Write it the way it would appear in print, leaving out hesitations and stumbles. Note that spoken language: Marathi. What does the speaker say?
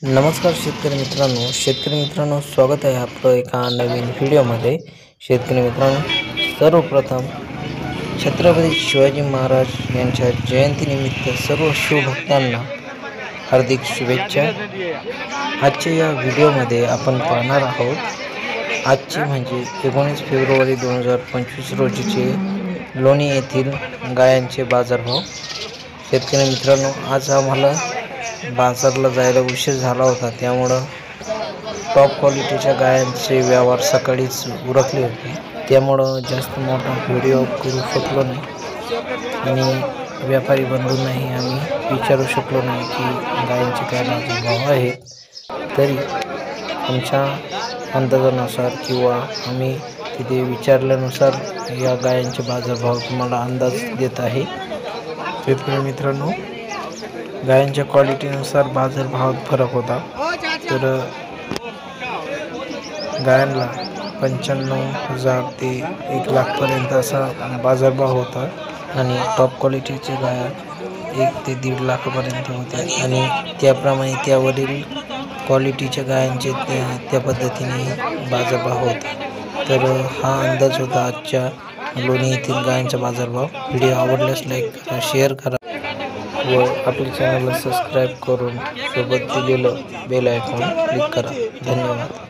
नमस्कार शेतकरी मित्रांनो स्वागत आहे आपलं एका नवीन व्हिडिओमध्ये। शेतकरी मित्रांनो, सर्वप्रथम छत्रपती शिवाजी महाराज यांच्या जयंतीनिमित्त सर्व शिवभक्तांना हार्दिक शुभेच्छा। आजच्या या व्हिडिओमध्ये आपण पाहणार आहोत आजची म्हणजे 19 फेब्रुवारी 2025 रोजीचे लोणी येथील गायांचे बाजारभाव। शेतकरी मित्रांनो, आज आम्हाला बाजारला जायला उशीर झाला होता, त्यामुळं टॉप क्वालिटीच्या गायांचे व्यवहार सकाळीच उरकले होते, त्यामुळं जास्त मोठा व्हिडिओ करू शकलो नाही आणि व्यापारी बंधूंनाही आम्ही विचारू शकलो नाही की गायांचे काय बाजारभाव आहेत। तरी आमच्या अंदाजानुसार किंवा आम्ही तिथे विचारल्यानुसार या गायांचे बाजारभाव तुम्हाला अंदाज देत आहे। शेतकरी मित्रांनो, गायांच्या क्वालिटीनुसार बाजारभावात फरक होता। तर गायांना 95,000 ते 1,00,000पर्यंत असा बाजारभाव होता आणि टॉप क्वालिटीचे गाया 1 ते 1.5 लाखापर्यंत होत्या आणि त्याप्रमाणे त्यावरील क्वालिटीच्या गायांचे त्या पद्धतीने बाजारभाव होता। तर हा अंदाज होता आजच्या लोणी येथील गायांचा बाजारभाव। व्हिडिओ आवडल्यास लाईक करा, शेअर करा व आपल्या चॅनलला सबस्क्राईब करून सोबत दिलेलं बेल आयकॉन क्लिक करा। धन्यवाद।